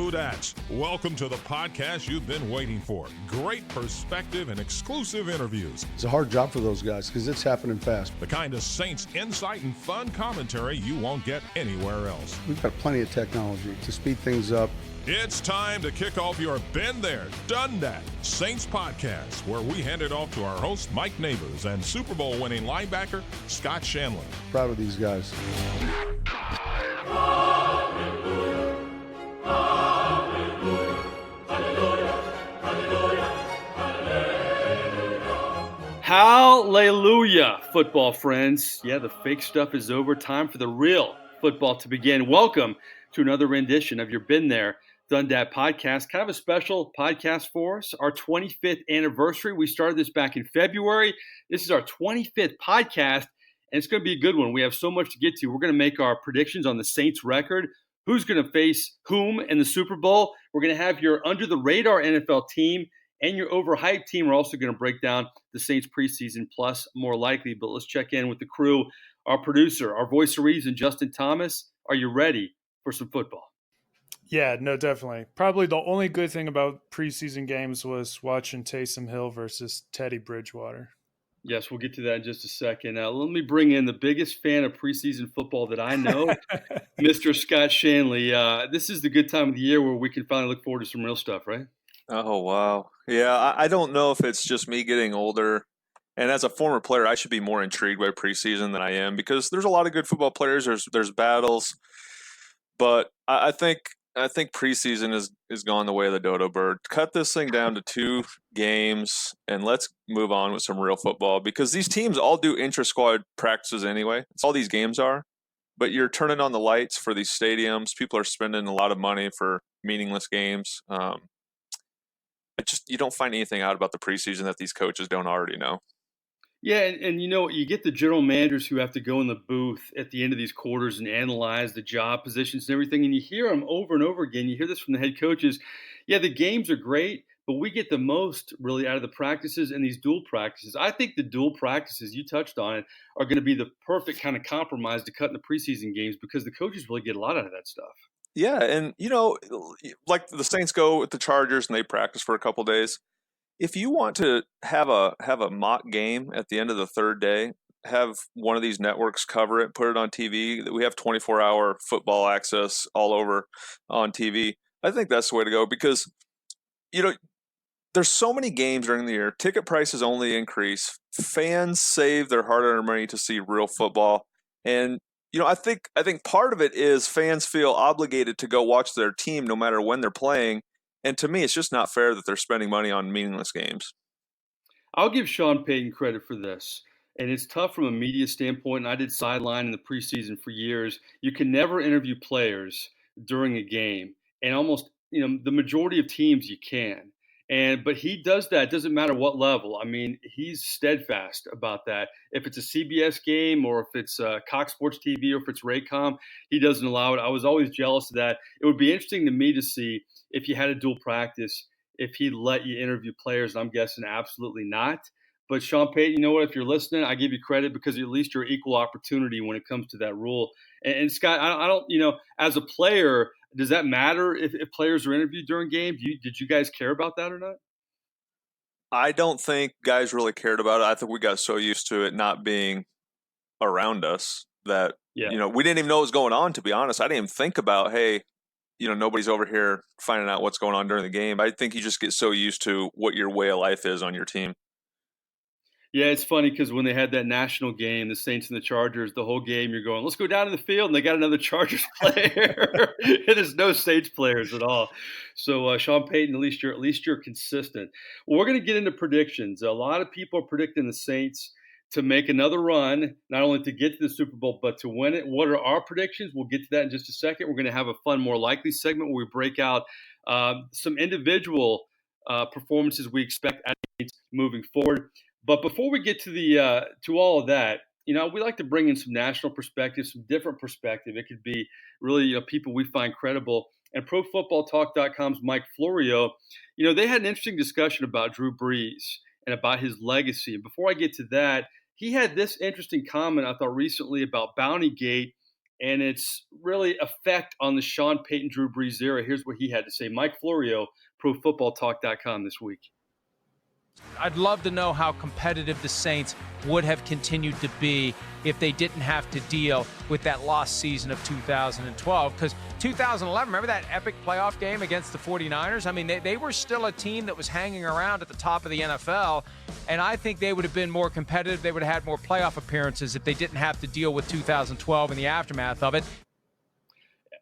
Who-dats. Welcome to the podcast you've been waiting for. Great perspective and exclusive interviews. It's a hard job for those guys because it's happening fast. The kind of Saints insight and fun commentary you won't get anywhere else. We've got plenty of technology to speed things up. It's time to kick off your Been There, Done That Saints podcast, where we hand it off to our host, Mike Nabors, and Super Bowl winning linebacker, Scott Shanle. Proud of these guys. Hallelujah, football friends. Yeah, the fake stuff is over. Time for the real football to begin. Welcome to another rendition of your Been There, Done That podcast. Kind of a special podcast for us, our 25th anniversary. We started this back in February. This is our 25th podcast, and it's going to be a good one. We have so much to get to. We're going to make our predictions on the Saints record, who's going to face whom in the Super Bowl. We're going to have your under-the-radar NFL team and your overhyped team. We're also going to break down the Saints preseason plus more likely. But let's check in with the crew. Our producer, our voice of reason, Justin Thomas. Are you ready for some football? Yeah, no, definitely. Probably the only good thing about preseason games was watching Taysom Hill versus Teddy Bridgewater. Yes, we'll get to that in just a second. Let me bring in the biggest fan of preseason football that I know, Mr. Scott Shanle. This is the good time of the year where we can finally look forward to some real stuff, right? Oh, wow. Yeah, I don't know if it's just me getting older. And as a former player, I should be more intrigued by preseason than I am because there's a lot of good football players. There's battles. But I think preseason is gone the way of the dodo bird. Cut this thing down to 2 games, and let's move on with some real football because these teams all do intra-squad practices anyway. That's all these games are. But you're turning on the lights for these stadiums. People are spending a lot of money for meaningless games. You don't find anything out about the preseason that these coaches don't already know. Yeah, and you know, you get the general managers who have to go in the booth at the end of these quarters and analyze the job positions and everything, and you hear them over and over again. You hear this from the head coaches. Yeah, the games are great, but we get the most really out of the practices and these dual practices. I think the dual practices, you touched on it, are going to be the perfect kind of compromise to cut in the preseason games because the coaches really get a lot out of that stuff. Yeah, and, you know, like the Saints go with the Chargers and they practice for a couple days. If you want to have a mock game at the end of the third day, have one of these networks cover it, put it on TV. We have 24-hour football access all over on TV. I think that's the way to go because, you know, there's so many games during the year. Ticket prices only increase. Fans save their hard-earned money to see real football. And, you know, I think part of it is fans feel obligated to go watch their team no matter when they're playing. And to me, it's just not fair that they're spending money on meaningless games. I'll give Sean Payton credit for this. And it's tough from a media standpoint. And I did sideline in the preseason for years. You can never interview players during a game. And almost, you know, the majority of teams you can. But he does that. It doesn't matter what level. I mean, he's steadfast about that. If it's a CBS game or if it's Cox Sports TV or if it's Raycom, he doesn't allow it. I was always jealous of that. It would be interesting to me to see if you had a dual practice, if he'd let you interview players. And I'm guessing absolutely not. But Sean Payton, you know what? If you're listening, I give you credit because at least you're equal opportunity when it comes to that rule. And Scott, I don't, you know, as a player, does that matter if players are interviewed during games? Did you guys care about that or not? I don't think guys really cared about it. I think we got so used to it not being around us that, you know, we didn't even know what was going on, to be honest. I didn't even think about, hey, you know, nobody's over here finding out what's going on during the game. I think you just get so used to what your way of life is on your team. Yeah, it's funny because when they had that national game, the Saints and the Chargers, the whole game you're going, let's go down to the field, and they got another Chargers player. There's no Saints players at all. So Sean Payton, at least you're consistent. Well, we're going to get into predictions. A lot of people are predicting the Saints to make another run, not only to get to the Super Bowl, but to win it. What are our predictions? We'll get to that in just a second. We're going to have a fun, more likely segment where we break out some individual performances we expect moving forward. But before we get to all of that, you know, we like to bring in some national perspective, some different perspective. It could be really, you know, people we find credible. And ProFootballTalk.com's Mike Florio, you know, they had an interesting discussion about Drew Brees and about his legacy. And before I get to that, he had this interesting comment I thought recently about Bountygate and its really effect on the Sean Payton, Drew Brees era. Here's what he had to say. Mike Florio, ProFootballTalk.com this week. I'd love to know how competitive the Saints would have continued to be if they didn't have to deal with that lost season of 2012. Because 2011, remember that epic playoff game against the 49ers? I mean, they were still a team that was hanging around at the top of the NFL, and I think they would have been more competitive. They would have had more playoff appearances if they didn't have to deal with 2012 and the aftermath of it.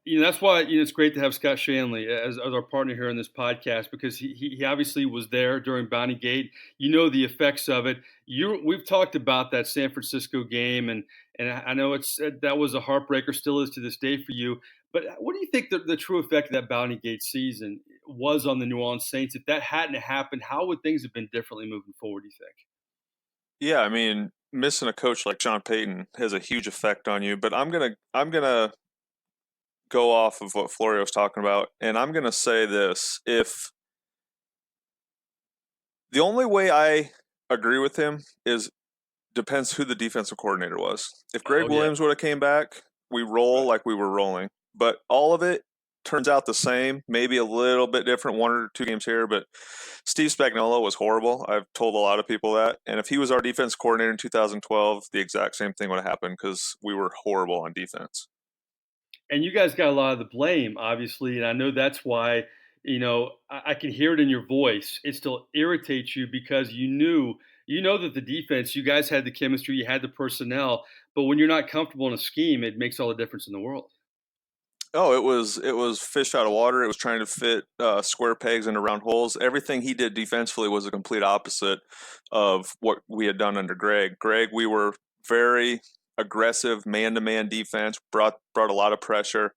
That's why it's great to have Scott Shanle as our partner here on this podcast, because he obviously was there during Bounty Gate. The effects of it. We've talked about that San Francisco game, and I know that was a heartbreaker, still is to this day for you. But what do you think the true effect of that Bounty Gate season was on the New Orleans Saints? If that hadn't happened, how would things have been differently moving forward, do you think? Yeah, I mean, missing a coach like Sean Payton has a huge effect on you. But I'm gonna go off of what Florio's talking about, and I'm going to say this. If the only way I agree with him is depends who the defensive coordinator was. If Greg Williams would have came back, we roll like we were rolling. But all of it turns out the same, maybe a little bit different, 1 or 2 games here, but Steve Spagnuolo was horrible. I've told a lot of people that. And if he was our defense coordinator in 2012, the exact same thing would have happened because we were horrible on defense. And you guys got a lot of the blame, obviously, and I know that's why, I can hear it in your voice. It still irritates you because you know that the defense, you guys had the chemistry, you had the personnel, but when you're not comfortable in a scheme, it makes all the difference in the world. Oh, it was fish out of water. It was trying to fit square pegs into round holes. Everything he did defensively was a complete opposite of what we had done under Greg. We were very aggressive man-to-man defense, brought a lot of pressure,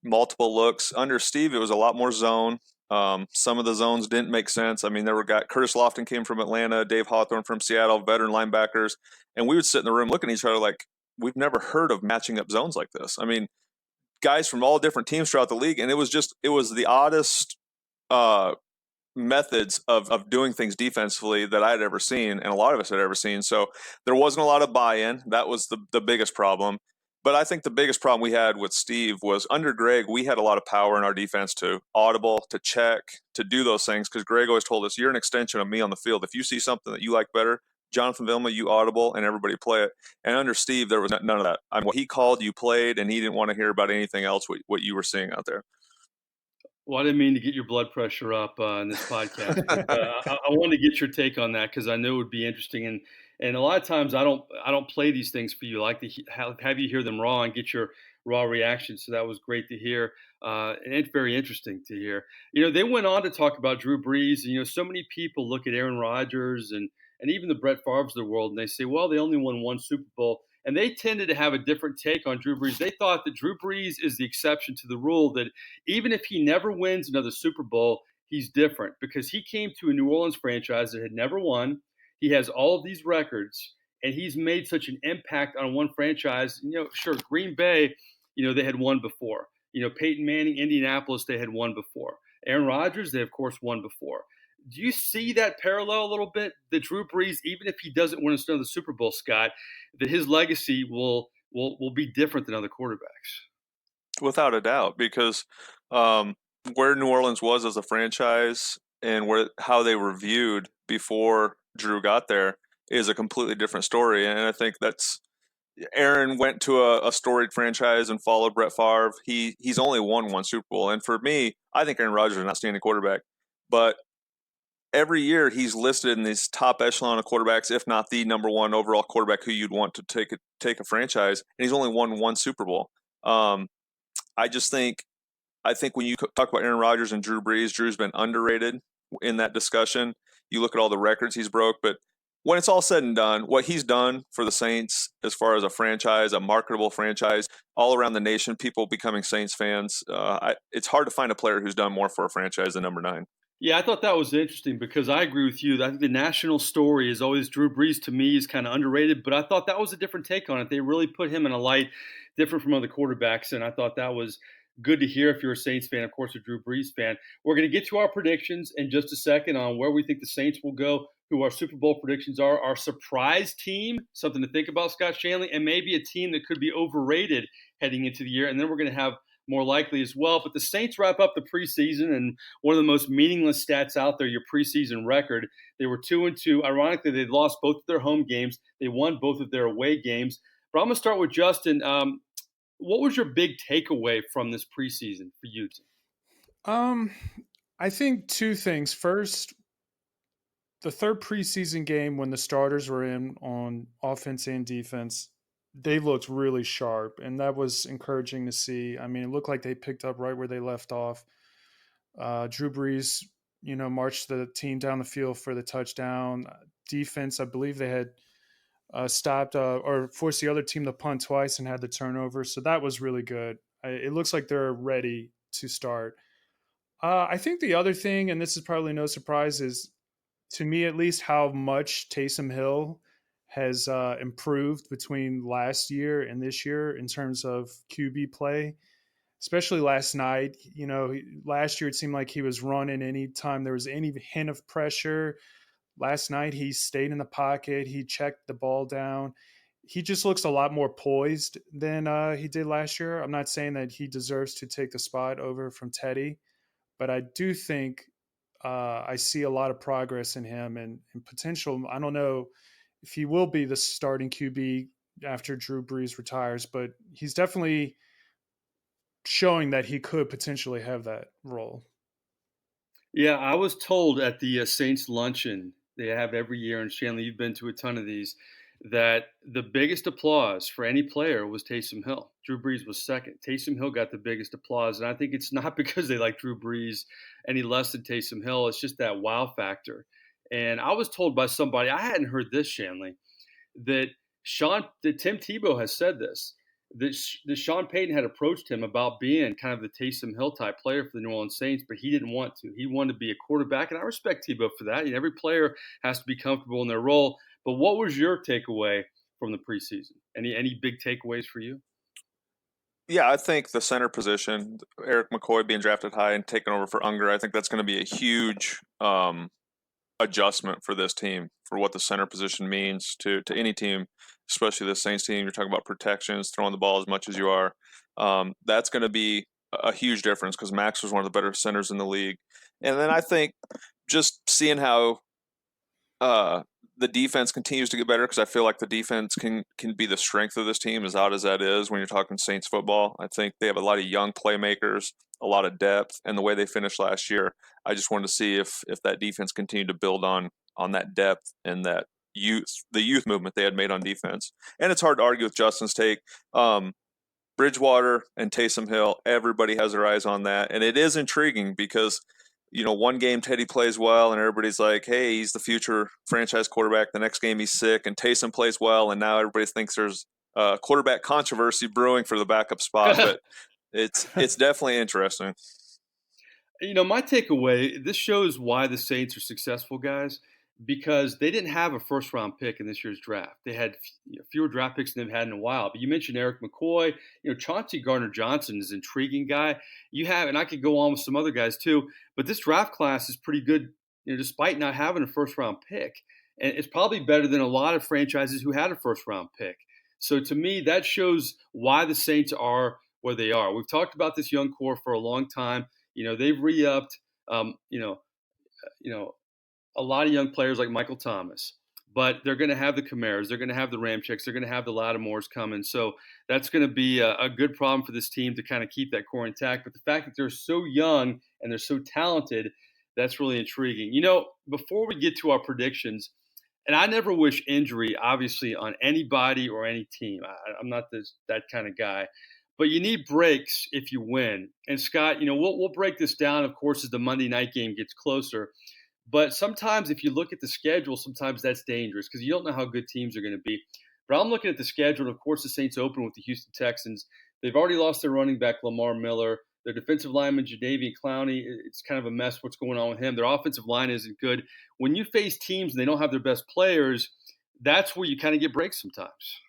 multiple looks. Under Steve, it was a lot more zone. Some of the zones didn't make sense. I mean, there were guys, Curtis Lofton came from Atlanta, Dave Hawthorne from Seattle, veteran linebackers, and we would sit in the room looking at each other like, we've never heard of matching up zones like this. I mean, guys from all different teams throughout the league, and it was the oddest methods of doing things defensively that I had ever seen, and a lot of us had ever seen. So there wasn't a lot of buy-in. That was the biggest problem. But I think the biggest problem we had with Steve was under Greg, we had a lot of power in our defense to audible, to check, to do those things, because Greg always told us, you're an extension of me on the field. If you see something that you like better, Jonathan Vilma, you audible, and everybody play it. And under Steve, there was none of that. I mean, what he called, you played, and he didn't want to hear about anything else, what you were seeing out there. Well, I didn't mean to get your blood pressure up in this podcast. But, I wanted to get your take on that because I knew it would be interesting. And a lot of times I don't play these things for you. I like to have you hear them raw and get your raw reaction. So that was great to hear. And it's very interesting to hear. They went on to talk about Drew Brees. And, so many people look at Aaron Rodgers and even the Brett Favres of the world, and they say, well, they only won 1 Super Bowl. And they tended to have a different take on Drew Brees. They thought that Drew Brees is the exception to the rule, that even if he never wins another Super Bowl, he's different because he came to a New Orleans franchise that had never won. He has all of these records, and he's made such an impact on one franchise. Sure, Green Bay, they had won before. Peyton Manning, Indianapolis, they had won before. Aaron Rodgers, they, of course, won before. Do you see that parallel a little bit? That Drew Brees, even if he doesn't win another Super Bowl, Scott, that his legacy will be different than other quarterbacks? Without a doubt, because where New Orleans was as a franchise and how they were viewed before Drew got there is a completely different story. And I think Aaron went to a storied franchise and followed Brett Favre. He's only won 1 Super Bowl. And for me, I think Aaron Rodgers is an outstanding quarterback. But every year he's listed in these top echelon of quarterbacks, if not the number 1 overall quarterback who you'd want to take a franchise, and he's only won 1 Super Bowl. I think when you talk about Aaron Rodgers and Drew Brees, Drew's been underrated in that discussion. You look at all the records he's broke, but when it's all said and done, what he's done for the Saints as far as a franchise, a marketable franchise, all around the nation, people becoming Saints fans, it's hard to find a player who's done more for a franchise than number 9. Yeah, I thought that was interesting because I agree with you. I think the national story is always Drew Brees to me is kind of underrated, but I thought that was a different take on it. They really put him in a light different from other quarterbacks, and I thought that was good to hear if you're a Saints fan, of course, a Drew Brees fan. We're going to get to our predictions in just a second on where we think the Saints will go, who our Super Bowl predictions are, our surprise team, something to think about, Scott Shanle, and maybe a team that could be overrated heading into the year, and then we're going to have more likely as well. But the Saints wrap up the preseason, and one of the most meaningless stats out there, your preseason record. They were 2-2. Ironically, they lost both of their home games. They won both of their away games. But I'm going to start with Justin. What was your big takeaway from this preseason for you? I think two things. First, the third preseason game when the starters were in on offense and defense, they looked really sharp, and that was encouraging to see. I mean, it looked like they picked up right where they left off. Drew Brees, marched the team down the field for the touchdown. Defense, I believe they had stopped or forced the other team to punt twice and had the turnover. So that was really good. It looks like they're ready to start. I think the other thing, and this is probably no surprise, is to me at least how much Taysom Hill has improved between last year and this year in terms of QB play, especially last night. Last year it seemed like he was running anytime there was any hint of pressure. Last night he stayed in the pocket. He checked the ball down. He just looks a lot more poised than he did last year. I'm not saying that he deserves to take the spot over from Teddy, but I do think I see a lot of progress in him and potential. I don't know if he will be the starting QB after Drew Brees retires, but he's definitely showing that he could potentially have that role. Yeah, I was told at the Saints luncheon they have every year, and Shanle, you've been to a ton of these, that the biggest applause for any player was Taysom Hill. Drew Brees was second. Taysom Hill got the biggest applause, and I think it's not because they like Drew Brees any less than Taysom Hill. It's just that wow factor. And I was told by somebody, I hadn't heard this, Shanle, that Tim Tebow has said this, that Sean Payton had approached him about being kind of the Taysom Hill type player for the New Orleans Saints, but he didn't want to. He wanted to be a quarterback, and I respect Tebow for that. Every player has to be comfortable in their role. But what was your takeaway from the preseason? Any big takeaways for you? Yeah, I think the center position, Eric McCoy being drafted high and taking over for Unger, I think that's going to be a huge adjustment for this team, for what the center position means to any team, especially the Saints team. You're talking about protections, throwing the ball as much as you are. That's going to be a huge difference because Max was one of the better centers in the league. And then I think just seeing how the defense continues to get better, because I feel like the defense can be the strength of this team, as odd as that is when you're talking Saints football. I think they have a lot of young playmakers, a lot of depth, and the way they finished last year, I just wanted to see if that defense continued to build on that depth and that the youth movement they had made on defense. And it's hard to argue with Justin's take. Bridgewater and Taysom Hill, everybody has their eyes on that, and it is intriguing because one game Teddy plays well and everybody's like, hey, he's the future franchise quarterback. The next game he's sick, and Taysom plays well, and now everybody thinks there's quarterback controversy brewing for the backup spot. But it's definitely interesting. My takeaway, this shows why the Saints are successful, guys, because they didn't have a first-round pick in this year's draft. They had fewer draft picks than they've had in a while. But you mentioned Eric McCoy. Chauncey Gardner-Johnson is an intriguing guy. You have, and I could go on with some other guys too, but this draft class is pretty good, despite not having a first-round pick. And it's probably better than a lot of franchises who had a first-round pick. So to me, that shows why the Saints are where they are. We've talked about this young core for a long time. They've re-upped, a lot of young players like Michael Thomas, but they're going to have the Camaras, they're going to have the Ramchicks, they're going to have the Lattimores coming. So that's going to be a good problem for this team to kind of keep that core intact. But the fact that they're so young and they're so talented, that's really intriguing. Before we get to our predictions, and I never wish injury, obviously, on anybody or any team. I'm not that kind of guy. But you need breaks if you win. And Scott, we'll break this down, of course, as the Monday night game gets closer. But sometimes if you look at the schedule, sometimes that's dangerous because you don't know how good teams are going to be. But I'm looking at the schedule. Of course, the Saints open with the Houston Texans. They've already lost their running back, Lamar Miller. Their defensive lineman, Jadeveon Clowney, it's kind of a mess what's going on with him. Their offensive line isn't good. When you face teams and they don't have their best players, that's where you kind of get breaks sometimes.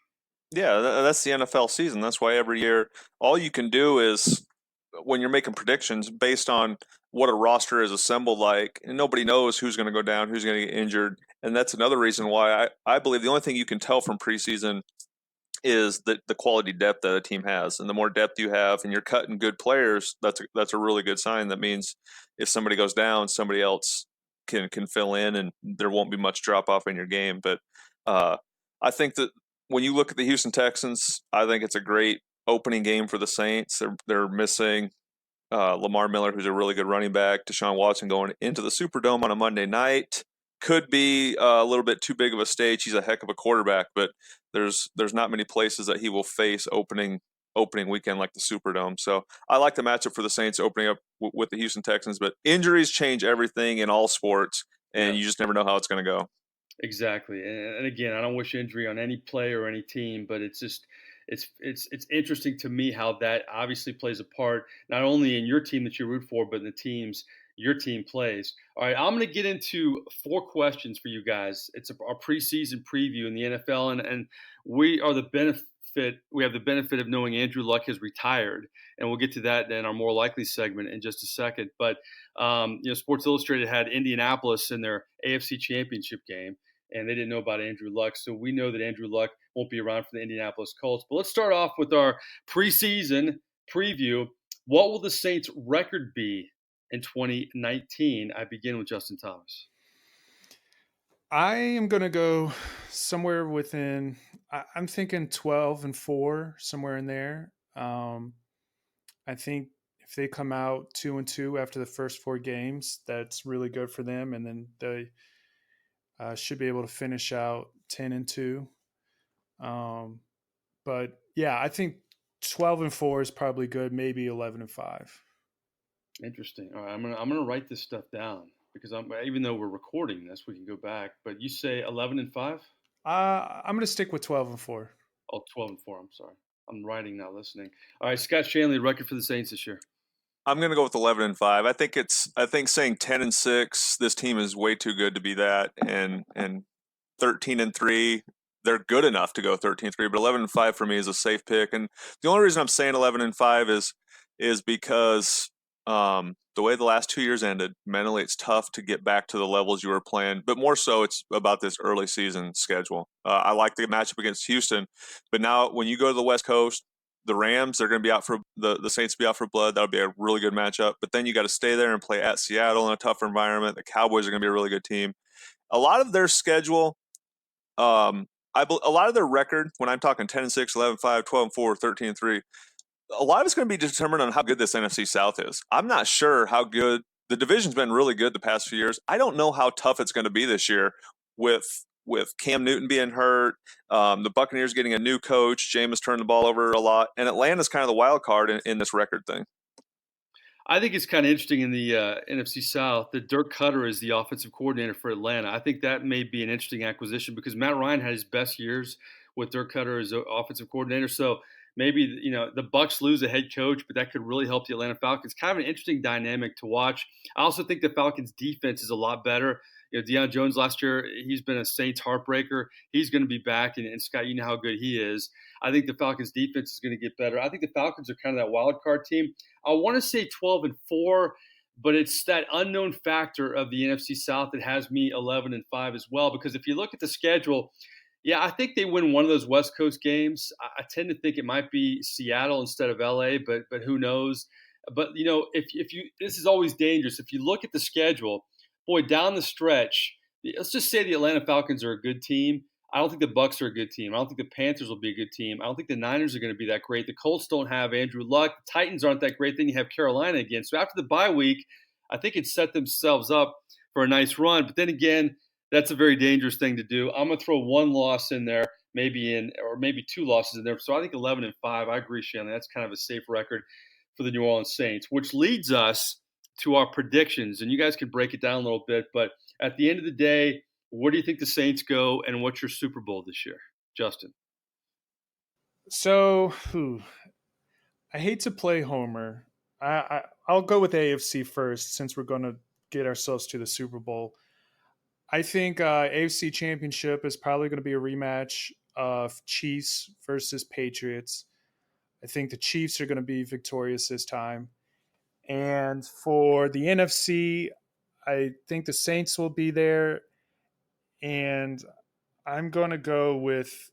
Yeah, that's the NFL season. That's why every year all you can do is, when you're making predictions based on what a roster is assembled like, and nobody knows who's going to go down, who's going to get injured. And that's another reason why I believe the only thing you can tell from preseason is the quality depth that a team has. And the more depth you have and you're cutting good players, that's a really good sign. That means if somebody goes down, somebody else can fill in and there won't be much drop off in your game. But I think that when you look at the Houston Texans, I think it's a great opening game for the Saints. They're missing Lamar Miller, who's a really good running back. Deshaun Watson going into the Superdome on a Monday night could be a little bit too big of a stage. He's a heck of a quarterback, but there's not many places that he will face opening weekend like the Superdome. So I like the matchup for the Saints opening up with the Houston Texans, but injuries change everything in all sports, and you just never know how it's going to go. Exactly. And again, I don't wish injury on any player or any team, but it's just it's interesting to me how that obviously plays a part not only in your team that you root for, but in the teams your team plays. All right, I'm going to get into 4 questions for you guys. It's our preseason preview in the NFL, and we have the benefit of knowing Andrew Luck has retired, and we'll get to that in our more likely segment in just a second. But Sports Illustrated had Indianapolis in their AFC Championship game, and they didn't know about Andrew Luck. So we know that Andrew Luck won't be around for the Indianapolis Colts. But let's start off with our preseason preview. What will the Saints' record be in 2019? I begin with Justin Thomas. I am going to go somewhere within, I'm thinking 12-4, somewhere in there. I think if they come out 2-2 after the first 4 games, that's really good for them. And then they should be able to finish out 10-2. But yeah, I think 12-4 is probably good. Maybe 11-5. Interesting. All right, I'm gonna write this stuff down because even though we're recording this, we can go back. But you say 11-5? I'm going to stick with 12-4. Oh, 12-4. I'm sorry. I'm writing, not listening. All right, Scott Shanle, record for the Saints this year. I'm going to go with 11-5. I think saying 10-6, this team is way too good to be that, and 13-3, they're good enough to go 13-3. But 11-5 for me is a safe pick, and the only reason I'm saying 11-5 is because the way the last 2 years ended, mentally it's tough to get back to the levels you were playing. But more so, it's about this early season schedule. I like the matchup against Houston, but now when you go to the West Coast, the Rams, they're going to be out for the Saints be out for blood. That'll be a really good matchup. But then you got to stay there and play at Seattle in a tougher environment. The Cowboys are going to be a really good team. A lot of their schedule, a lot of their record, when I'm talking 10-6, 11-5, 12-4, 13-3, a lot of it's going to be determined on how good this NFC South is. I'm not sure how good the division's been. Really good the past few years. I don't know how tough it's going to be this year with Cam Newton being hurt, the Buccaneers getting a new coach, Jameis turned the ball over a lot, and Atlanta's kind of the wild card in this record thing. I think it's kind of interesting in the NFC South that Dirk Cutter is the offensive coordinator for Atlanta. I think that may be an interesting acquisition because Matt Ryan had his best years with Dirk Cutter as offensive coordinator. So maybe the Bucs lose a head coach, but that could really help the Atlanta Falcons. Kind of an interesting dynamic to watch. I also think the Falcons' defense is a lot better. Deion Jones last year, he's been a Saints heartbreaker. He's going to be back, and Scott, you know how good he is. I think the Falcons' defense is going to get better. I think the Falcons are kind of that wild card team. I want to say 12-4, but it's that unknown factor of the NFC South that has me 11-5 as well. Because if you look at the schedule, yeah, I think they win one of those West Coast games. I tend to think it might be Seattle instead of LA, but who knows? But if you this is always dangerous. If you look at the schedule, boy, down the stretch, let's just say the Atlanta Falcons are a good team. I don't think the Bucs are a good team. I don't think the Panthers will be a good team. I don't think the Niners are going to be that great. The Colts don't have Andrew Luck. The Titans aren't that great. Then you have Carolina again. So after the bye week, I think it set themselves up for a nice run. But then again, that's a very dangerous thing to do. I'm going to throw one loss in there, maybe 2 losses in there. So I think 11-5. I agree, Shanle. That's kind of a safe record for the New Orleans Saints, which leads us to our predictions. And you guys can break it down a little bit. But at the end of the day, where do you think the Saints go, and what's your Super Bowl this year, Justin? So, I hate to play Homer. I'll go with AFC first since we're going to get ourselves to the Super Bowl. I think AFC Championship is probably going to be a rematch of Chiefs versus Patriots. I think the Chiefs are going to be victorious this time. And for the NFC, I think the Saints will be there. And I'm going to go with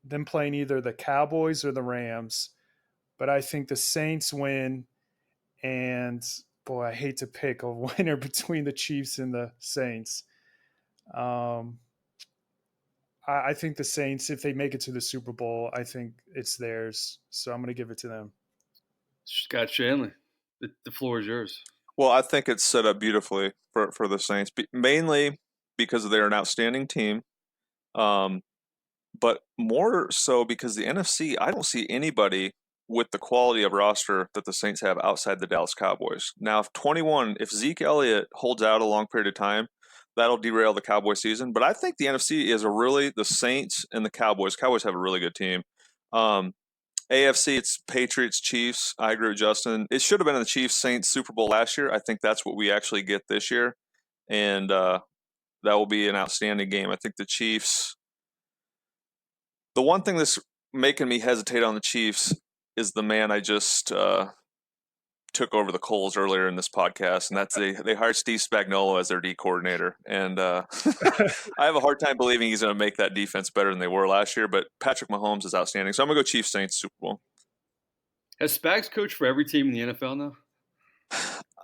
them playing either the Cowboys or the Rams, but I think the Saints win. And boy, I hate to pick a winner between the Chiefs and the Saints. I think the Saints, if they make it to the Super Bowl, I think it's theirs. So I'm going to give it to them. Scott Shanle, the floor is yours. Well, I think it's set up beautifully for the Saints, mainly because they're an outstanding team, but more so because the NFC, I don't see anybody with the quality of roster that the Saints have outside the Dallas Cowboys. Now, if Zeke Elliott holds out a long period of time, that'll derail the Cowboy season. But I think the NFC is the Saints and the Cowboys. Cowboys have a really good team. AFC, it's Patriots, Chiefs. I agree with Justin. It should have been the Chiefs-Saints Super Bowl last year. I think that's what we actually get this year. And that will be an outstanding game. I think the Chiefs – the one thing that's making me hesitate on the Chiefs is the man I just took over the coals earlier in this podcast, and that's they hired Steve Spagnuolo as their D coordinator. And I have a hard time believing he's going to make that defense better than they were last year, but Patrick Mahomes is outstanding. So I'm going to go Chiefs-Saints Super Bowl. Has Spags coached for every team in the NFL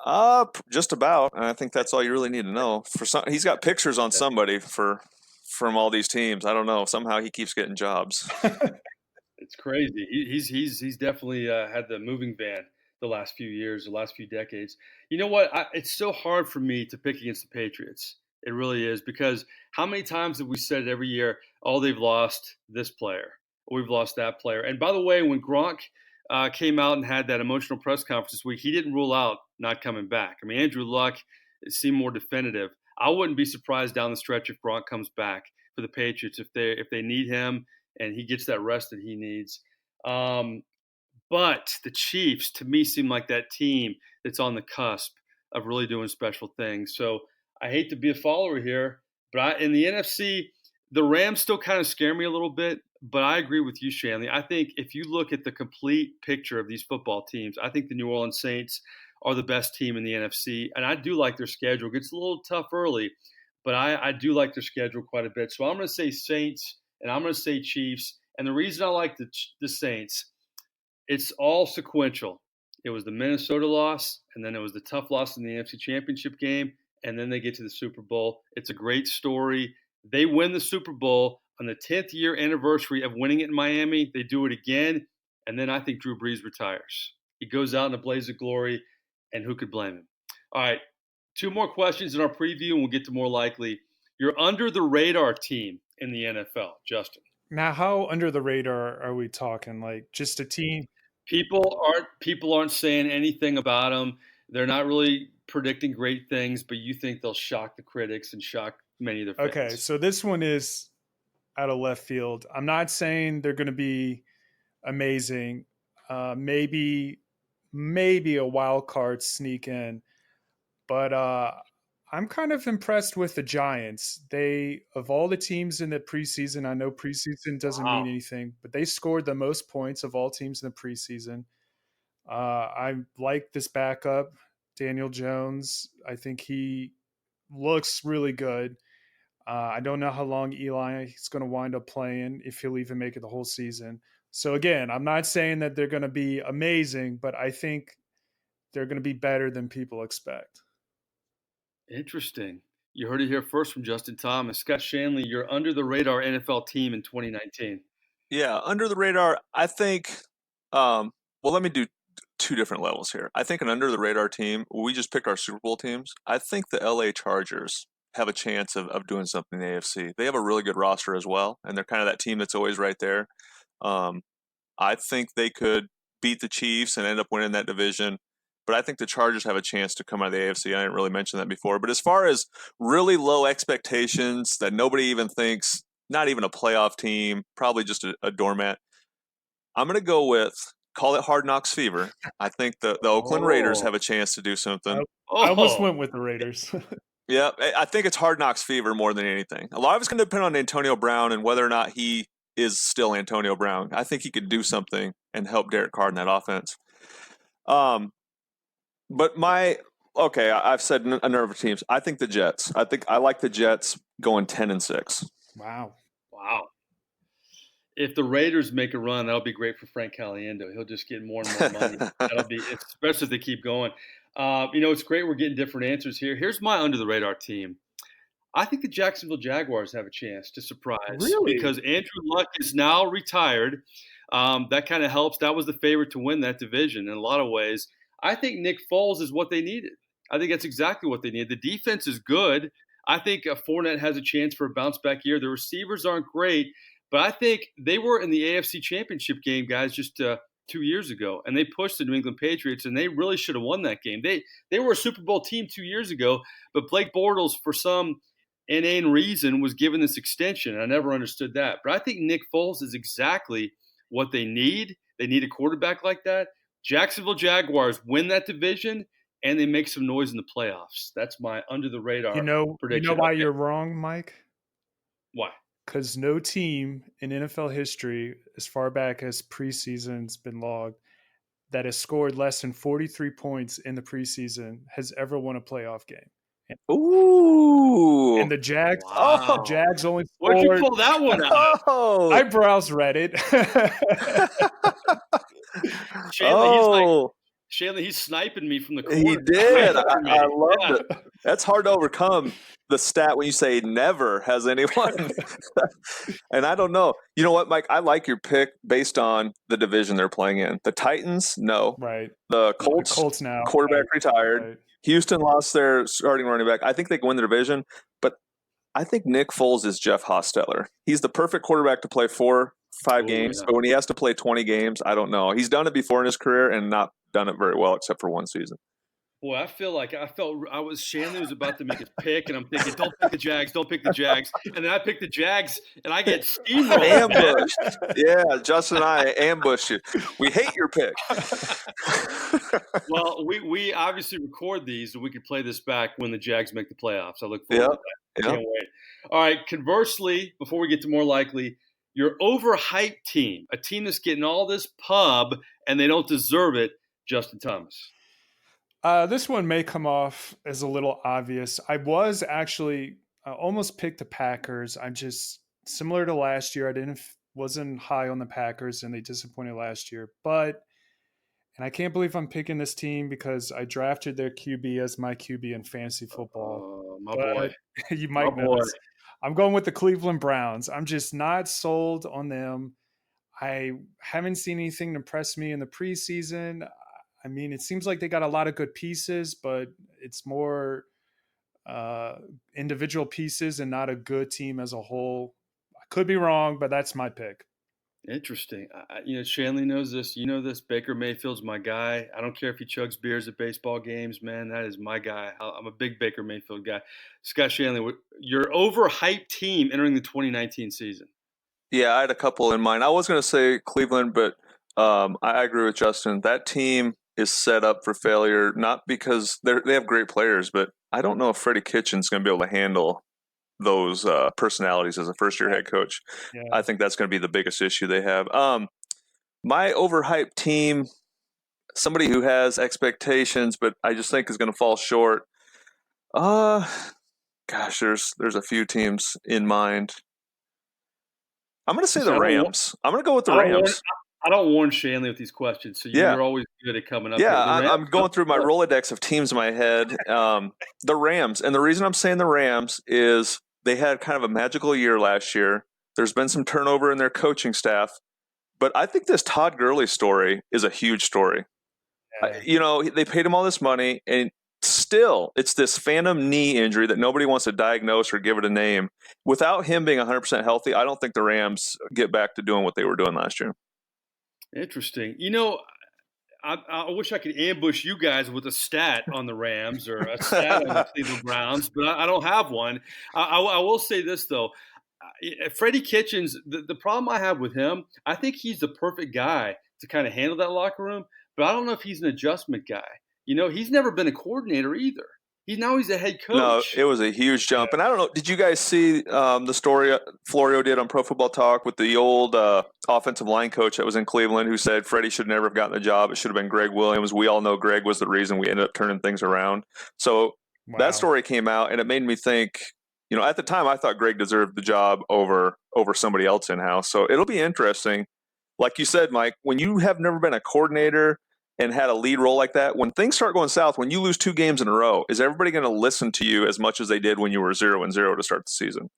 now? Just about. And I think that's all you really need to know. He's got pictures on somebody from all these teams. I don't know. Somehow he keeps getting jobs. It's crazy. He's definitely had the moving van the last few years, the last few decades. You know what? It's so hard for me to pick against the Patriots. It really is, because how many times have we said it every year, oh, they've lost this player, or we've lost that player. And by the way, when Gronk came out and had that emotional press conference this week, he didn't rule out not coming back. I mean, Andrew Luck seemed more definitive. I wouldn't be surprised down the stretch if Gronk comes back for the Patriots if they need him and he gets that rest that he needs. But the Chiefs, to me, seem like that team that's on the cusp of really doing special things. So I hate to be a follower here, but in the NFC, the Rams still kind of scare me a little bit. But I agree with you, Shanle. I think if you look at the complete picture of these football teams, I think the New Orleans Saints are the best team in the NFC. And I do like their schedule. It gets a little tough early, but I do like their schedule quite a bit. So I'm going to say Saints, and I'm going to say Chiefs. And the reason I like the Saints, it's all sequential. It was the Minnesota loss, and then it was the tough loss in the NFC Championship game, and then they get to the Super Bowl. It's a great story. They win the Super Bowl on the 10th year anniversary of winning it in Miami. They do it again, and then I think Drew Brees retires. He goes out in a blaze of glory, and who could blame him? All right, 2 more questions in our preview, and we'll get to more likely. Your under-the-radar team in the NFL, Justin. Now, how under the radar are we talking? Like just a team? People aren't saying anything about them. They're not really predicting great things, but you think they'll shock the critics and shock many of their fans. Okay, so this one is out of left field. I'm not saying they're going to be amazing. Maybe a wild card sneak in, but I'm kind of impressed with the Giants. They, of all the teams in the preseason, I know preseason doesn't mean anything, but they scored the most points of all teams in the preseason. I like this backup, Daniel Jones. I think he looks really good. I don't know how long Eli is going to wind up playing, if he'll even make it the whole season. So again, I'm not saying that they're going to be amazing, but I think they're going to be better than people expect. Interesting. You heard it here first from Justin Thomas. Scott Shanle, your under-the-radar NFL team in 2019. Yeah, under the radar, I think well, let me do 2 different levels here. I think an under-the-radar team, we just picked our Super Bowl teams. I think the LA Chargers have a chance of doing something in the AFC. They have a really good roster as well, and they're kind of that team that's always right there. I think they could beat the Chiefs and end up winning that division. But I think the Chargers have a chance to come out of the AFC. I didn't really mention that before. But as far as really low expectations that nobody even thinks, not even a playoff team, probably just a doormat, I'm going to go with, call it Hard Knocks fever. I think the Oakland Raiders have a chance to do something. I almost went with the Raiders. Yeah, I think it's Hard Knocks fever more than anything. A lot of it's going to depend on Antonio Brown and whether or not he is still Antonio Brown. I think he could do something and help Derek Carr in that offense. But I've said a number of teams. I think the Jets. I like the Jets going 10-6. Wow. if the Raiders make a run, that'll be great for Frank Caliendo. He'll just get more and more money. That'll be, especially if they keep going. It's great we're getting different answers here. Here's my under the radar team. I think the Jacksonville Jaguars have a chance to surprise because Andrew Luck is now retired. That kind of helps. That was the favorite to win that division in a lot of ways. I think Nick Foles is what they needed. I think that's exactly what they need. The defense is good. I think Fournette has a chance for a bounce-back year. The receivers aren't great, but I think they were in the AFC Championship game, guys, just 2 years ago, and they pushed the New England Patriots, and they really should have won that game. They were a Super Bowl team 2 years ago, but Blake Bortles, for some inane reason, was given this extension. I never understood that. But I think Nick Foles is exactly what they need. They need a quarterback like that. Jacksonville Jaguars win that division, and they make some noise in the playoffs. That's my under-the-radar prediction. You know why you're wrong, Mike? Why? Because no team in NFL history, as far back as preseason's been logged, that has scored less than 43 points in the preseason has ever won a playoff game. Ooh. And the Jags, Wow. the Jags only Where'd scored. you pull that one out? Oh. I browse Reddit. Shanle, he's sniping me from the corner. He did. I loved it. That's hard to overcome, the stat when you say never has anyone. And I don't know. You know what, Mike? I like your pick based on the division they're playing in. The Titans, no. Right. The Colts now. Quarterback retired. Right. Houston lost their starting running back. I think they can win the division, but I think Nick Foles is Jeff Hostetler. He's the perfect quarterback to play 4-5 games, yeah. but when he has to play 20 games, I don't know. He's done it before in his career and not done it very well except for one season. Boy, I felt Shanle was about to make his pick, and I'm thinking, don't pick the Jags. And then I picked the Jags, and I get steamrolled. Ambushed. Yeah, Justin and I ambushed you. We hate your pick. Well, we obviously record these, and we can play this back when the Jags make the playoffs. I look forward to that. Can't wait. All right, conversely, before we get to more likely, your overhyped team, a team that's getting all this pub, and they don't deserve it, Justin Thomas. This one may come off as a little obvious. I was actually almost picked the Packers. I'm just similar to last year. Wasn't high on the Packers, and they disappointed last year. And I can't believe I'm picking this team because I drafted their QB as my QB in fantasy football. Boy. You might know this. I'm going with the Cleveland Browns. I'm just not sold on them. I haven't seen anything to impress me in the preseason. I mean, it seems like they got a lot of good pieces, but it's more individual pieces and not a good team as a whole. I could be wrong, but that's my pick. Interesting. Shanle knows this. You know this. Baker Mayfield's my guy. I don't care if he chugs beers at baseball games, man. That is my guy. I'm a big Baker Mayfield guy. Scott Shanle, your overhyped team entering the 2019 season. Yeah, I had a couple in mind. I was going to say Cleveland, but I agree with Justin. That team is set up for failure, not because they have great players, but I don't know if Freddie Kitchen's going to be able to handle those personalities as a first-year head coach. Yeah. I think that's going to be the biggest issue they have. My overhyped team, somebody who has expectations, but I just think is going to fall short. There's a few teams in mind. I'm going to say the Rams. I'm going to go with the Rams. I don't warn Shanle with these questions, so you're always good at coming up. Yeah, I'm going through my Rolodex of teams in my head. The Rams, and the reason I'm saying the Rams is they had kind of a magical year last year. There's been some turnover in their coaching staff, but I think this Todd Gurley story is a huge story. Yeah. They paid him all this money, and still it's this phantom knee injury that nobody wants to diagnose or give it a name. Without him being 100% healthy, I don't think the Rams get back to doing what they were doing last year. Interesting. I wish I could ambush you guys with a stat on the Rams or a stat on the Cleveland Browns, but I don't have one. I will say this, though. Freddie Kitchens, the problem I have with him, I think he's the perfect guy to kind of handle that locker room, but I don't know if he's an adjustment guy. He's never been a coordinator either. He's a head coach. No, it was a huge jump. And I don't know, did you guys see the story Florio did on Pro Football Talk with the old offensive line coach that was in Cleveland who said Freddie should never have gotten the job. It should have been Greg Williams. We all know Greg was the reason we ended up turning things around. So that story came out, and it made me think, at the time I thought Greg deserved the job over somebody else in-house. So it'll be interesting. Like you said, Mike, when you have never been a coordinator and had a lead role like that, when things start going south, when you lose 2 games in a row, is everybody going to listen to you as much as they did when you were 0-0 to start the season?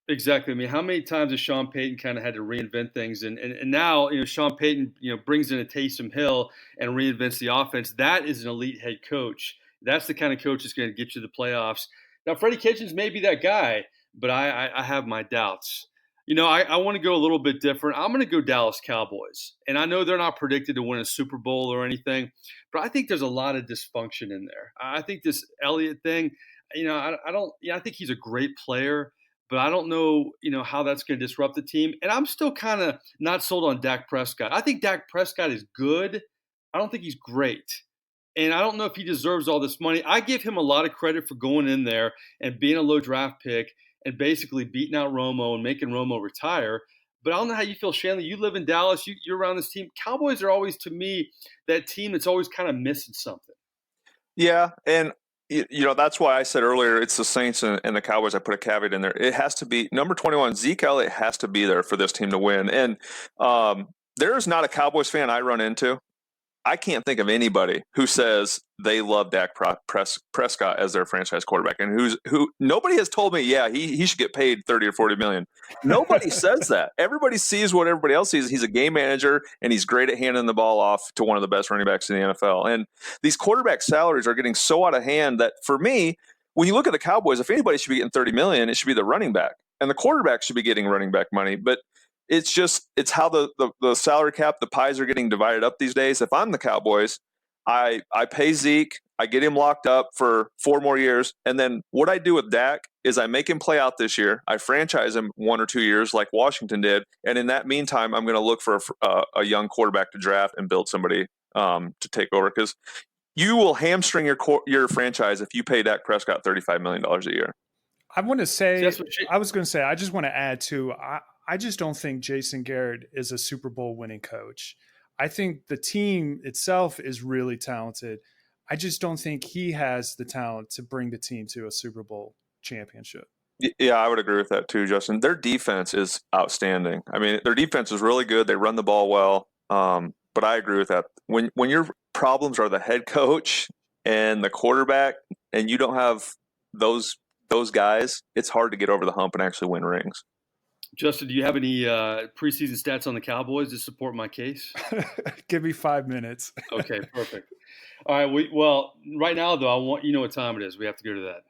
Exactly. I mean, how many times has Sean Payton kind of had to reinvent things? And now, Sean Payton, brings in a Taysom Hill and reinvents the offense. That is an elite head coach. That's the kind of coach that's going to get you to the playoffs. Now, Freddie Kitchens may be that guy, but I have my doubts. I want to go a little bit different. I'm going to go Dallas Cowboys. And I know they're not predicted to win a Super Bowl or anything, but I think there's a lot of dysfunction in there. I think this Elliott thing, I think he's a great player, but I don't know, how that's going to disrupt the team. And I'm still kind of not sold on Dak Prescott. I think Dak Prescott is good. I don't think he's great. And I don't know if he deserves all this money. I give him a lot of credit for going in there and being a low draft pick and basically beating out Romo and making Romo retire. But I don't know how you feel, Shanle. You live in Dallas. You're around this team. Cowboys are always, to me, that team that's always kind of missing something. Yeah, and that's why I said earlier it's the Saints and the Cowboys. I put a caveat in there. It has to be number 21. Zeke Elliott has to be there for this team to win. And there is not a Cowboys fan I run into. I can't think of anybody who says they love Dak Prescott as their franchise quarterback, and who nobody has told me, yeah, he should get paid $30 or $40 million. Nobody says that. Everybody sees what everybody else sees. He's a game manager, and he's great at handing the ball off to one of the best running backs in the NFL. And these quarterback salaries are getting so out of hand that, for me, when you look at the Cowboys, if anybody should be getting $30 million, it should be the running back, and the quarterback should be getting running back money. But it's how the salary cap, the pies are getting divided up these days. If I'm the Cowboys, I pay Zeke, I get him locked up for 4 more years, and then what I do with Dak is I make him play out this year. I franchise him 1 or 2 years like Washington did, and in that meantime, I'm going to look for a young quarterback to draft and build somebody to take over, because you will hamstring your franchise if you pay Dak Prescott $35 million a year. I want to say, I was going to say, I just want to add too, I just don't think Jason Garrett is a Super Bowl winning coach. I think the team itself is really talented. I just don't think he has the talent to bring the team to a Super Bowl championship. Yeah, I would agree with that too, Justin. Their defense is outstanding. I mean, their defense is really good. They run the ball well. But I agree with that. When your problems are the head coach and the quarterback, and you don't have those guys, it's hard to get over the hump and actually win rings. Justin, do you have any preseason stats on the Cowboys to support my case? Give me 5 minutes. Okay, perfect. All right. Well, right now, though, I want you know what time it is. We have to go to that.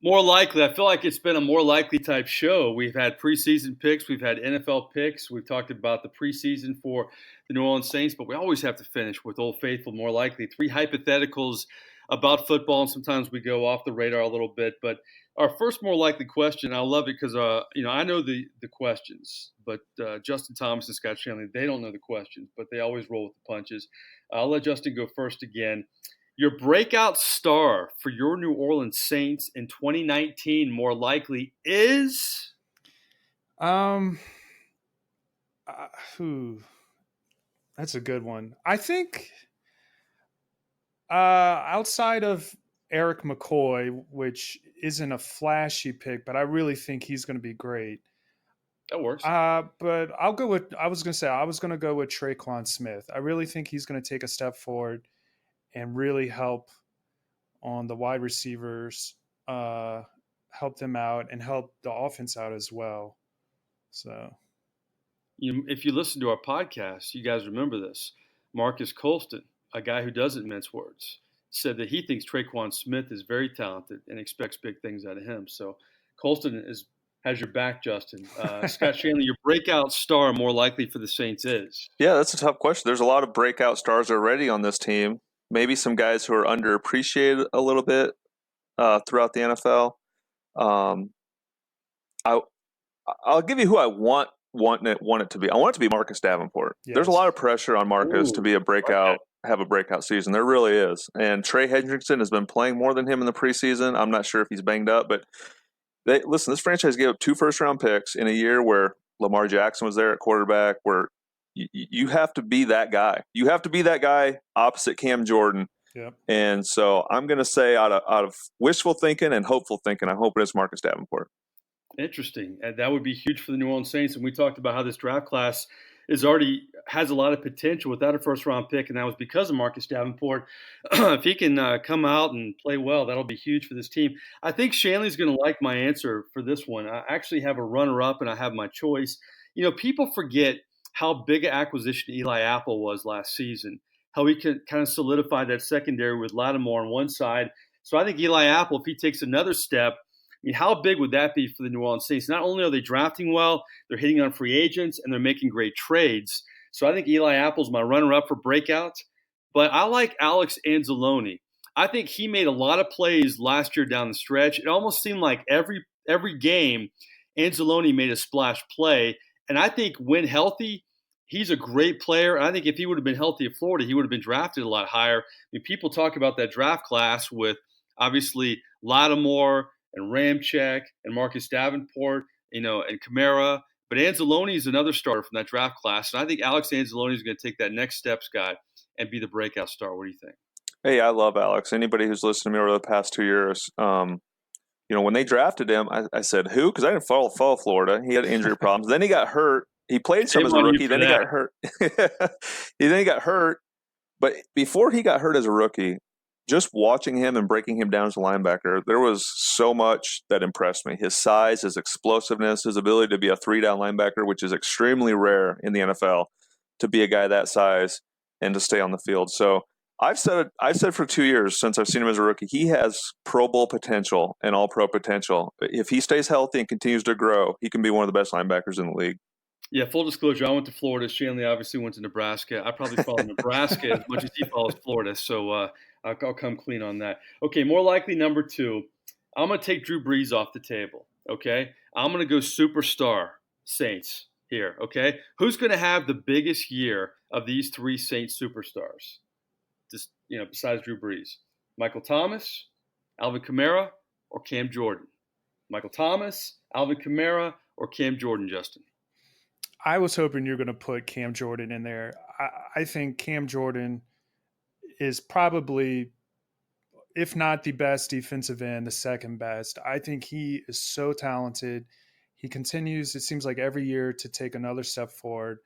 More likely. I feel like it's been a more likely type show. We've had preseason picks. We've had NFL picks. We've talked about the preseason for the New Orleans Saints, but we always have to finish with Old Faithful, more likely. 3 hypotheticals about football, and sometimes we go off the radar a little bit. But our first more likely question, I love it because, I know the questions, but Justin Thomas and Scott Shanle, they don't know the questions, but they always roll with the punches. I'll let Justin go first again. Your breakout star for your New Orleans Saints in 2019 more likely is? That's a good one. I think outside of Eric McCoy, which isn't a flashy pick, but I really think he's going to be great. That works. But I was going to go with Traquan Smith. I really think he's going to take a step forward and really help on the wide receivers, help them out and help the offense out as well. So, if you listen to our podcast, you guys remember this. Marcus Colston, a guy who doesn't mince words, said that he thinks Traquan Smith is very talented and expects big things out of him. So Colston has your back, Justin. Scott Shanle, your breakout star more likely for the Saints is? Yeah, that's a tough question. There's a lot of breakout stars already on this team. Maybe some guys who are underappreciated a little bit throughout the NFL. I'll give you who I want it to be. I want it to be Marcus Davenport. Yes. There's a lot of pressure on Marcus to be have a breakout season. There really is. And Trey Hendrickson has been playing more than him in the preseason. I'm not sure if he's banged up, but this franchise gave up 2 first-round picks in a year where Lamar Jackson was there at quarterback, where you have to be that guy. You have to be that guy opposite Cam Jordan. Yep. And so I'm going to say out of wishful thinking and hopeful thinking, I'm hoping it's Marcus Davenport. Interesting. And that would be huge for the New Orleans Saints. And we talked about how this draft class has a lot of potential without a first-round pick, and that was because of Marcus Davenport. If he can come out and play well, that'll be huge for this team. I think Shanley's going to like my answer for this one. I actually have a runner-up, and I have my choice. People forget how big an acquisition Eli Apple was last season, how he could kind of solidify that secondary with Lattimore on one side. So I think Eli Apple, if he takes another step, how big would that be for the New Orleans Saints? Not only are they drafting well, they're hitting on free agents, and they're making great trades. So I think Eli Apple's my runner-up for breakout. But I like Alex Anzalone. I think he made a lot of plays last year down the stretch. It almost seemed like every game, Anzalone made a splash play. And I think when healthy, he's a great player. I think if he would have been healthy at Florida, he would have been drafted a lot higher. People talk about that draft class with obviously Lattimore and Ramczyk and Marcus Davenport, and Kamara. But Anzalone is another starter from that draft class. And I think Alex Anzalone is going to take that next step, Scott, and be the breakout star. What do you think? Hey, I love Alex. Anybody who's listened to me over the past 2 years, when they drafted him, I said, who? Because I didn't follow Florida. He had injury problems. Then he got hurt. He played some as a rookie. Then he got hurt. Then he got hurt. But before he got hurt as a rookie, just watching him and breaking him down as a linebacker, there was so much that impressed me. His size, his explosiveness, his ability to be a 3-down linebacker, which is extremely rare in the NFL, to be a guy that size and to stay on the field. So I've said for 2 years since I've seen him as a rookie, he has Pro Bowl potential and All-Pro potential. If he stays healthy and continues to grow, he can be one of the best linebackers in the league. Yeah, full disclosure, I went to Florida. Shanle obviously went to Nebraska. I probably follow Nebraska as much as he follows Florida, so I'll come clean on that. Okay, more likely number 2, I'm going to take Drew Brees off the table, okay? I'm going to go superstar Saints here, okay? Who's going to have the biggest year of these 3 Saints superstars? Just, besides Drew Brees. Michael Thomas, Alvin Kamara, or Cam Jordan? Michael Thomas, Alvin Kamara, or Cam Jordan, Justin? I was hoping you're going to put Cam Jordan in there. I think Cam Jordan is probably, if not the best defensive end, the second best. I think he is so talented. He continues, it seems like every year, to take another step forward.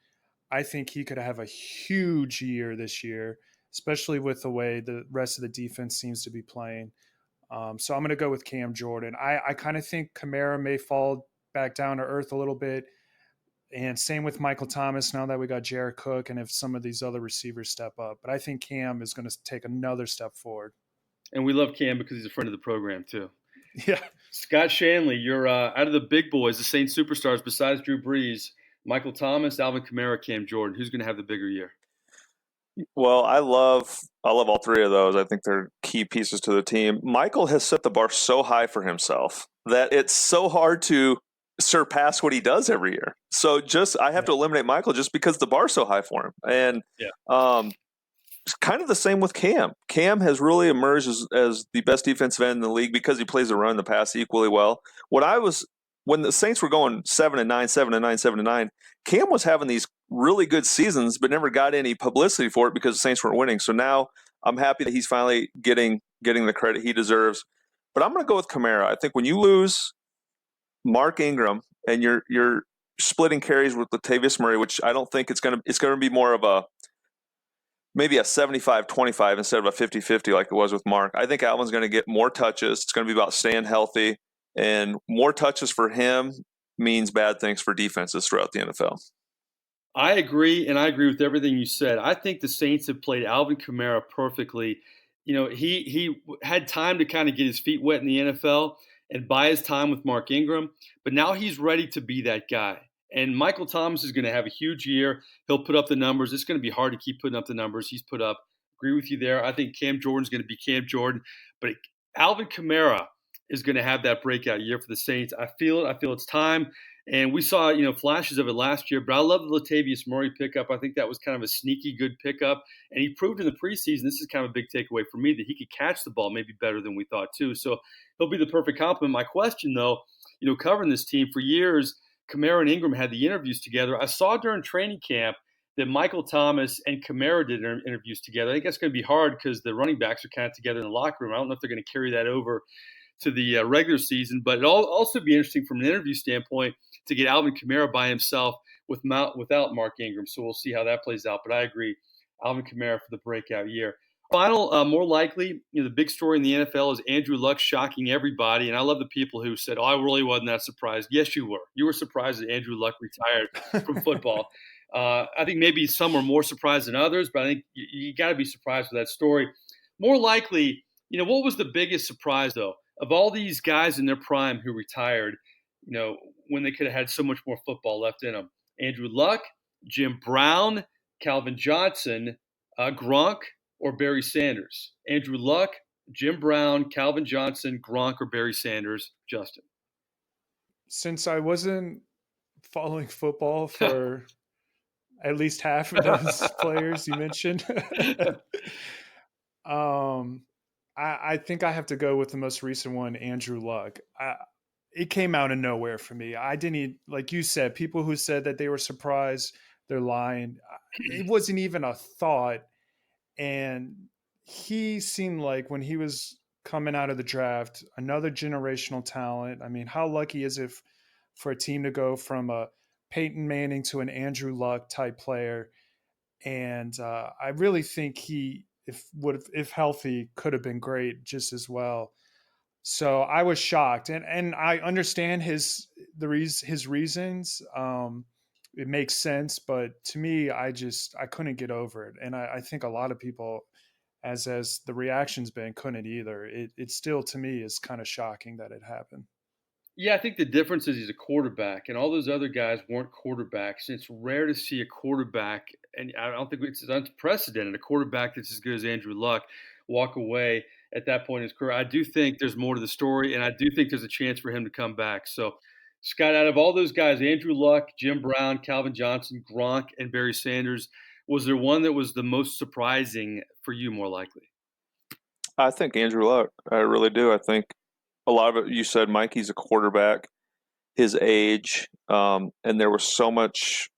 I think he could have a huge year this year, especially with the way the rest of the defense seems to be playing. So I'm going to go with Cam Jordan. I kind of think Kamara may fall back down to earth a little bit. And same with Michael Thomas now that we got Jared Cook and if some of these other receivers step up. But I think Cam is going to take another step forward. And we love Cam because he's a friend of the program too. Yeah. Scott Shanle, you're out of the big boys, the Saints superstars, besides Drew Brees, Michael Thomas, Alvin Kamara, Cam Jordan. Who's going to have the bigger year? Well, I love all 3 of those. I think they're key pieces to the team. Michael has set the bar so high for himself that it's so hard to surpass what he does every year. So I have to eliminate Michael just because the bar's so high for him. And it's kind of the same with Cam. Cam has really emerged as the best defensive end in the league because he plays the run and the pass equally well. When the Saints were going 7-9, 7-9, 7-9, Cam was having these really good seasons, but never got any publicity for it because the Saints weren't winning. So now I'm happy that he's finally getting the credit he deserves. But I'm going to go with Kamara. I think when you lose Mark Ingram and you're splitting carries with Latavius Murray, which I don't think it's going to be more of maybe a 75-25 instead of a 50-50 like it was with Mark. I think Alvin's going to get more touches. It's going to be about staying healthy, and more touches for him means bad things for defenses throughout the NFL. I agree, and I agree with everything you said. I think the Saints have played Alvin Kamara perfectly. He had time to kind of get his feet wet in the NFL and buy his time with Mark Ingram, but now he's ready to be that guy. And Michael Thomas is going to have a huge year. He'll put up the numbers. It's going to be hard to keep putting up the numbers he's put up. Agree with you there. I think Cam Jordan's going to be Cam Jordan, but Alvin Kamara is going to have that breakout year for the Saints. I feel it. I feel it's time. And we saw, flashes of it last year, but I love the Latavius Murray pickup. I think that was kind of a sneaky good pickup. And he proved in the preseason, this is kind of a big takeaway for me, that he could catch the ball maybe better than we thought too. So he'll be the perfect complement. My question though, covering this team for years, Kamara and Ingram had the interviews together. I saw during training camp that Michael Thomas and Kamara did interviews together. I think that's going to be hard because the running backs are kind of together in the locker room. I don't know if they're going to carry that over to the regular season, but it'll also be interesting from an interview standpoint to get Alvin Kamara by himself without Mark Ingram. So we'll see how that plays out. But I agree, Alvin Kamara for the breakout year. Final, more likely, the big story in the NFL is Andrew Luck shocking everybody. And I love the people who said, I really wasn't that surprised. Yes, you were. You were surprised that Andrew Luck retired from football. I think maybe some were more surprised than others, but I think you got to be surprised with that story. More likely, what was the biggest surprise, though? Of all these guys in their prime who retired, when they could have had so much more football left in them. Andrew Luck, Jim Brown, Calvin Johnson, Gronk, or Barry Sanders. Andrew Luck, Jim Brown, Calvin Johnson, Gronk, or Barry Sanders. Justin. Since I wasn't following football for at least half of those players you mentioned, I think I have to go with the most recent one, Andrew Luck. It came out of nowhere for me. I didn't, like you said, people who said that they were surprised, they're lying. It wasn't even a thought. And he seemed like when he was coming out of the draft, another generational talent. I mean, how lucky is it for a team to go from a Peyton Manning to an Andrew Luck type player? And I really think he, if healthy, could have been great just as well. So I was shocked, and I understand his reasons. It makes sense, but to me, I couldn't get over it, and I think a lot of people, as the reaction's been, couldn't either. It still, to me, is kind of shocking that it happened. Yeah, I think the difference is he's a quarterback, and all those other guys weren't quarterbacks. And it's rare to see a quarterback, and I don't think it's unprecedented, a quarterback that's as good as Andrew Luck walk away at that point in his career. I do think there's more to the story, and I do think there's a chance for him to come back. So, Scott, out of all those guys, Andrew Luck, Jim Brown, Calvin Johnson, Gronk, and Barry Sanders, was there one that was the most surprising for you, more likely? I think Andrew Luck. I really do. I think a lot of it, you said, Mike, he's a quarterback, his age, and there was so much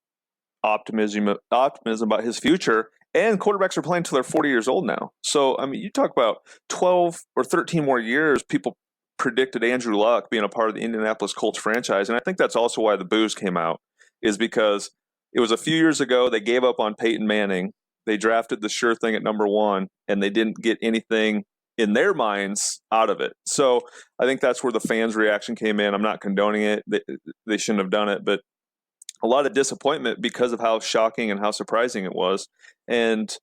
optimism about his future. And quarterbacks are playing until they're 40 years old now. So, I mean, you talk about 12 or 13 more years, people predicted Andrew Luck being a part of the Indianapolis Colts franchise. And I think that's also why the boos came out, is because it was a few years ago they gave up on Peyton Manning. They drafted the sure thing at number 1, and they didn't get anything in their minds out of it. So I think that's where the fans' reaction came in. I'm not condoning it. They shouldn't have done it, but a lot of disappointment because of how shocking and how surprising it was. And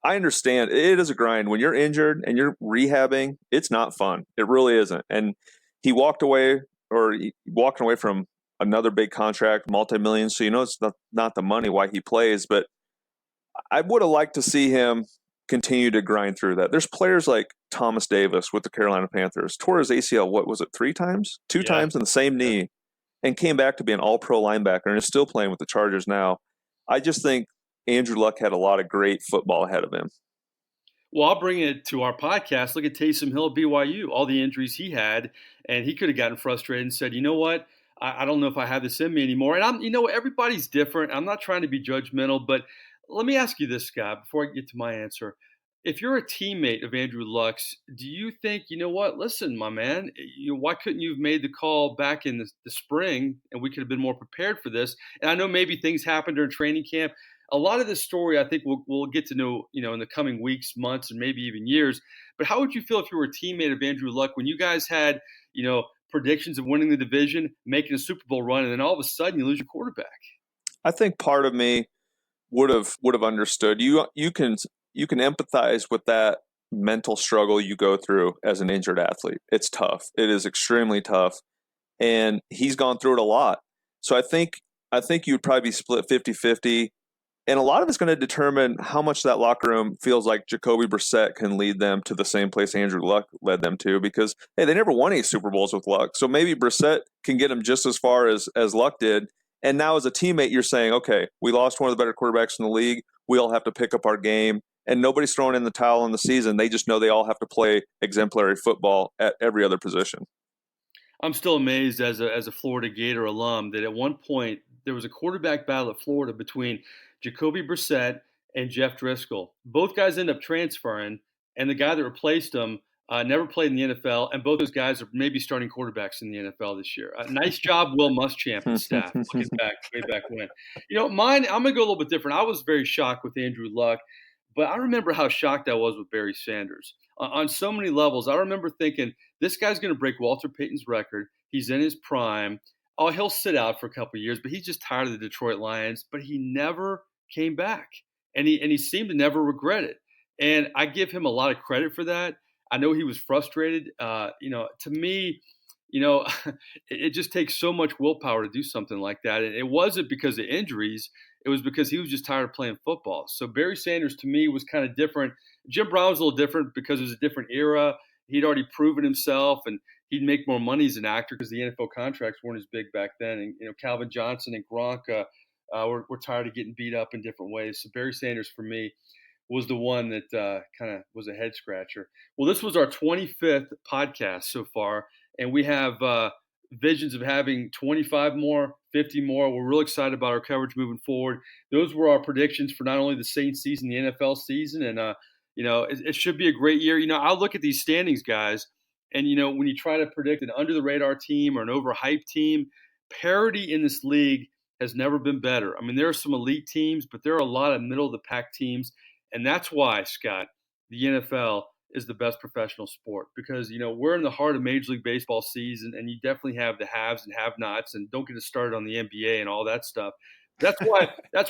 I understand it is a grind. When you're injured and you're rehabbing, it's not fun. It really isn't. And he walked away from another big contract, multi-millions. So, it's not the money why he plays, but I would have liked to see him continue to grind through that. There's players like Thomas Davis with the Carolina Panthers, tore his ACL, what was it, 3 times? 2 times in the same knee, and came back to be an all-pro linebacker and is still playing with the Chargers now. I just think Andrew Luck had a lot of great football ahead of him. Well, I'll bring it to our podcast. Look at Taysom Hill at BYU, all the injuries he had, and he could have gotten frustrated and said, you know what, I don't know if I have this in me anymore. And everybody's different. I'm not trying to be judgmental, but let me ask you this, Scott, before I get to my answer. If you're a teammate of Andrew Luck's, do you think, you know what, listen, my man, why couldn't you have made the call back in the spring and we could have been more prepared for this? And I know maybe things happened during training camp. A lot of this story I think we'll get to know, in the coming weeks, months, and maybe even years. But how would you feel if you were a teammate of Andrew Luck when you guys had, predictions of winning the division, making a Super Bowl run, and then all of a sudden you lose your quarterback? I think part of me would have understood. You can empathize with that mental struggle you go through as an injured athlete. It's tough. It is extremely tough. And he's gone through it a lot. So I think you'd probably be split 50-50. And a lot of it's going to determine how much that locker room feels like Jacoby Brissett can lead them to the same place Andrew Luck led them to, because, hey, they never won any Super Bowls with Luck. So maybe Brissett can get them just as far as Luck did. And now as a teammate, you're saying, okay, we lost one of the better quarterbacks in the league. We all have to pick up our game. And nobody's throwing in the towel in the season. They just know they all have to play exemplary football at every other position. I'm still amazed as a Florida Gator alum that at one point there was a quarterback battle at Florida between Jacoby Brissett and Jeff Driscoll. Both guys end up transferring, and the guy that replaced him never played in the NFL, and both those guys are maybe starting quarterbacks in the NFL this year. Nice job, Will Muschamp and staff, looking back, way back when. Mine, I'm going to go a little bit different. I was very shocked with Andrew Luck, but I remember how shocked I was with Barry Sanders. On so many levels, I remember thinking, this guy's going to break Walter Payton's record. He's in his prime. Oh, he'll sit out for a couple of years, but he's just tired of the Detroit Lions. But he never came back, and he seemed to never regret it. And I give him a lot of credit for that. I know he was frustrated. To me, it just takes so much willpower to do something like that. And it wasn't because of injuries. It was because he was just tired of playing football. So Barry Sanders, to me, was kind of different. Jim Brown was a little different because it was a different era. He'd already proven himself, and he'd make more money as an actor because the NFL contracts weren't as big back then. And, Calvin Johnson and Gronk were tired of getting beat up in different ways. So Barry Sanders, for me, was the one that kind of was a head scratcher. Well, this was our 25th podcast so far, and we have visions of having 25 more, 50 more. We're real excited about our coverage moving forward. Those were our predictions for not only the Saints season, the NFL season, and it should be a great year. I'll look at these standings, guys, and when you try to predict an under-the-radar team or an overhyped team, parity in this league has never been better. I mean, there are some elite teams, but there are a lot of middle-of-the-pack teams. And that's why, Scott, the NFL is the best professional sport, because, we're in the heart of Major League Baseball season, and you definitely have the haves and have-nots, and don't get us started on the NBA and all that stuff. That's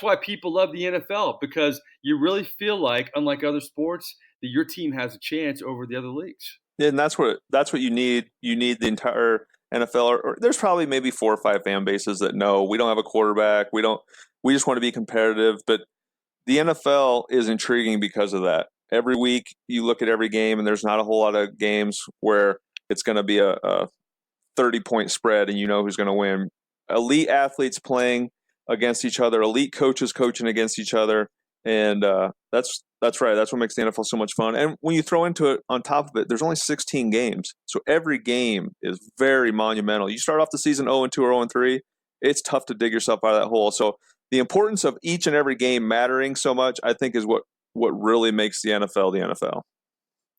why people love the NFL, because you really feel like, unlike other sports, that your team has a chance over the other leagues. Yeah, and that's what you need. You need the entire NFL. Or there's probably maybe 4 or 5 fan bases that know we don't have a quarterback. We just want to be competitive, but the NFL is intriguing because of that. Every week you look at every game, and there's not a whole lot of games where it's going to be a 30-point spread and who's going to win. Elite athletes playing against each other, elite coaches coaching against each other, and that's right. That's what makes the NFL so much fun. And when you throw into it, on top of it, there's only 16 games, so every game is very monumental. You start off the season 0-2 or 0-3, it's tough to dig yourself out of that hole. So the importance of each and every game mattering so much, I think, is what really makes the NFL the NFL.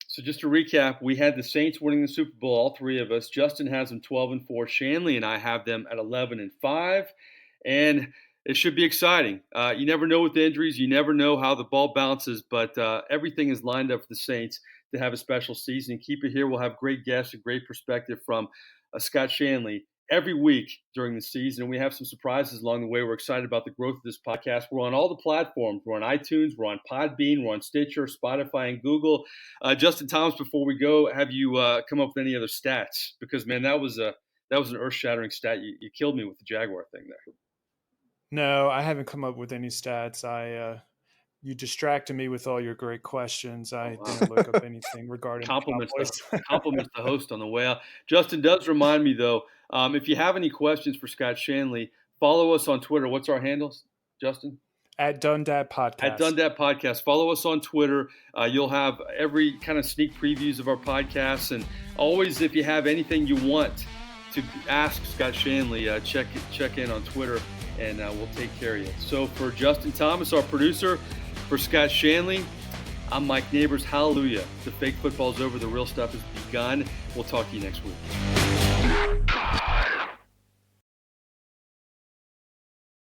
So just to recap, we had the Saints winning the Super Bowl, all three of us. Justin has them 12-4. Shanle and I have them at 11-5. And it should be exciting. You never know with the injuries. You never know how the ball bounces. But everything is lined up for the Saints to have a special season. Keep it here. We'll have great guests, a great perspective from Scott Shanle every week during the season. And we have some surprises along the way. We're excited about the growth of this podcast. We're on all the platforms. We're on iTunes. We're on Podbean. We're on Stitcher, Spotify, and Google. Justin Thomas, before we go, have you come up with any other stats? Because, man, that was an earth-shattering stat. You killed me with the Jaguar thing there. No, I haven't come up with any stats. You distracted me with all your great questions. I didn't look up anything regarding compliments the host on the way out. Justin does remind me, though, if you have any questions for Scott Shanle, follow us on Twitter. What's our handles, Justin? At Dundad Podcast. At Dundad Podcast. Follow us on Twitter. You'll have every kind of sneak previews of our podcasts. And always, if you have anything you want to ask Scott Shanle, check in on Twitter, and we'll take care of you. So for Justin Thomas, our producer, for Scott Shanle, I'm Mike Nabors. Hallelujah. The fake football's over. The real stuff has begun. We'll talk to you next week.